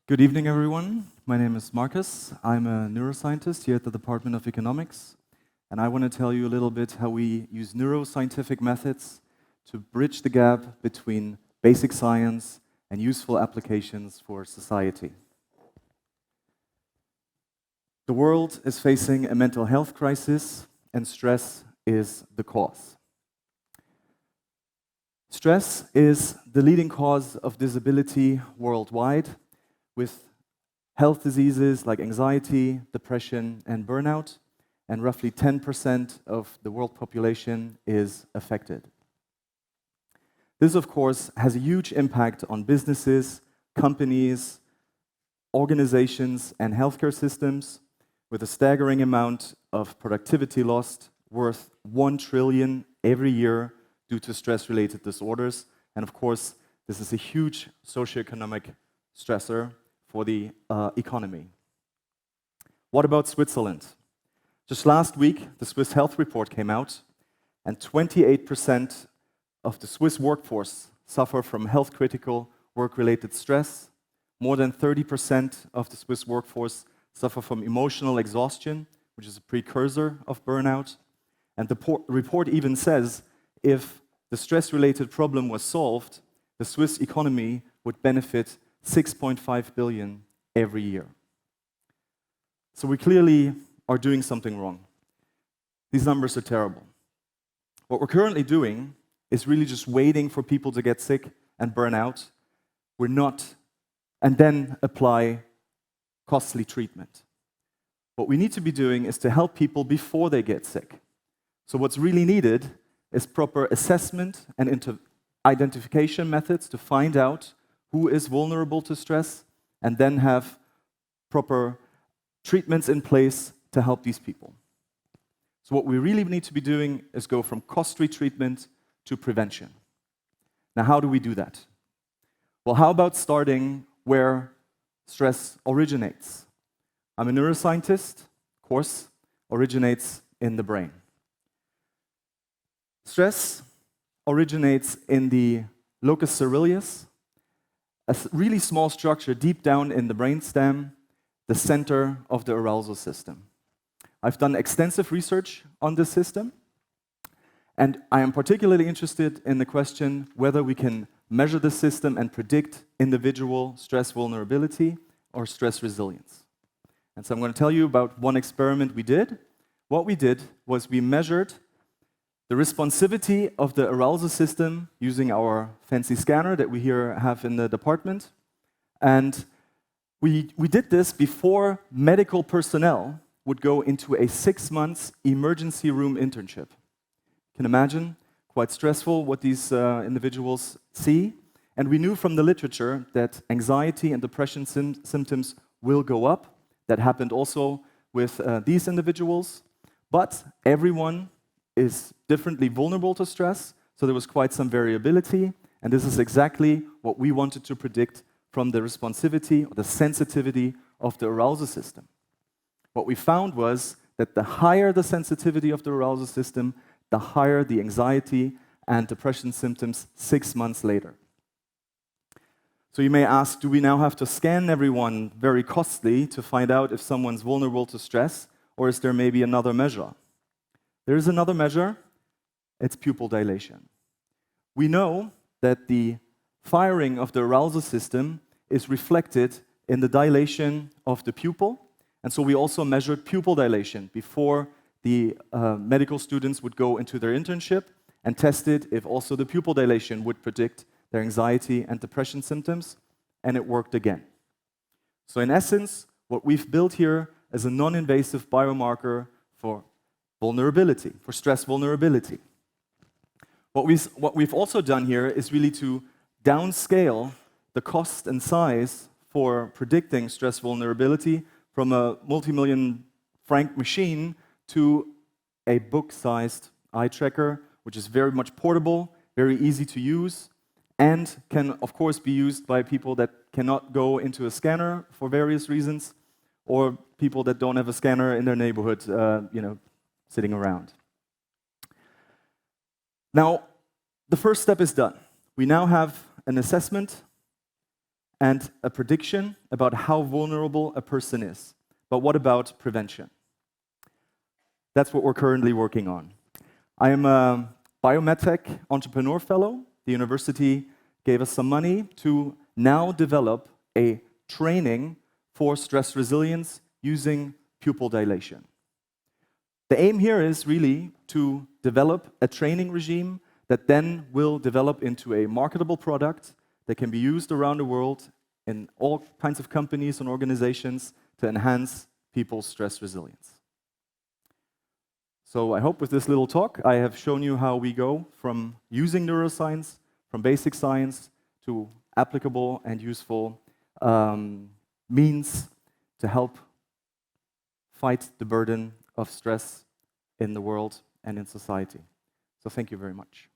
Good evening, everyone. My name is Marcus. I'm a neuroscientist here at the Department of Economics, and I want to tell you a little bit how we use neuroscientific methods to bridge the gap between basic science and useful applications for society. The world is facing a mental health crisis, and stress is the cause. Stress is the leading cause of disability worldwide, with health diseases like anxiety, depression, and burnout, and roughly 10% of the world population is affected. This, of course, has a huge impact on businesses, companies, organizations, and healthcare systems, with a staggering amount of productivity lost worth 1 trillion every year due to stress-related disorders. And of course, this is a huge socioeconomic stressor for the economy. What about Switzerland? Just last week, the Swiss Health Report came out, and 28% of the Swiss workforce suffer from health-critical work-related stress. More than 30% of the Swiss workforce suffer from emotional exhaustion, which is a precursor of burnout. And the report even says if the stress-related problem was solved, the Swiss economy would benefit 6.5 billion every year. So we clearly are doing something wrong. These numbers are terrible. What we're currently doing is really just waiting for people to get sick and burn out. We're not, and then apply costly treatment. What we need to be doing is to help people before they get sick. So what's really needed is proper assessment and identification methods to find out who is vulnerable to stress, and then have proper treatments in place to help these people. So what we really need to be doing is go from costly treatment to prevention. Now, how do we do that? Well, how about starting where stress originates? I'm a neuroscientist, of course, originates in the brain. Stress originates in the locus coeruleus, a really small structure deep down in the brainstem, the center of the arousal system. I've done extensive research on this system, and I am particularly interested in the question whether we can measure the system and predict individual stress vulnerability or stress resilience. And so I'm going to tell you about one experiment we did. What we did was we measured the responsivity of the arousal system using our fancy scanner that we here have in the department. And we did this before medical personnel would go into a 6-month emergency room internship. You can imagine, quite stressful what these individuals see. And we knew from the literature that anxiety and depression symptoms will go up. That happened also with these individuals. But everyone is differently vulnerable to stress, so there was quite some variability, and this is exactly what we wanted to predict from the responsivity or the sensitivity of the arousal system. What we found was that the higher the sensitivity of the arousal system, the higher the anxiety and depression symptoms 6 months later. So you may ask, do we now have to scan everyone very costly to find out if someone's vulnerable to stress, or is there maybe another measure? There is another measure, it's pupil dilation. We know that the firing of the arousal system is reflected in the dilation of the pupil, and so we also measured pupil dilation before the medical students would go into their internship and tested if also the pupil dilation would predict their anxiety and depression symptoms, and it worked again. So in essence, what we've built here is a non-invasive biomarker for vulnerability, for stress vulnerability. What we've also done here is really to downscale the cost and size for predicting stress vulnerability from a multi-million franc machine to a book-sized eye tracker, which is very much portable, very easy to use, and can, of course, be used by people that cannot go into a scanner for various reasons, or people that don't have a scanner in their neighborhood, sitting around. Now, the first step is done. We now have an assessment and a prediction about how vulnerable a person is. But what about prevention? That's what we're currently working on. I am a Bio MedTech entrepreneur fellow. The university gave us some money to now develop a training for stress resilience using pupil dilation. The aim here is really to develop a training regime that then will develop into a marketable product that can be used around the world in all kinds of companies and organizations to enhance people's stress resilience. So I hope with this little talk I have shown you how we go from using neuroscience, from basic science, to applicable and useful means to help fight the burden of stress in the world and in society. So thank you very much.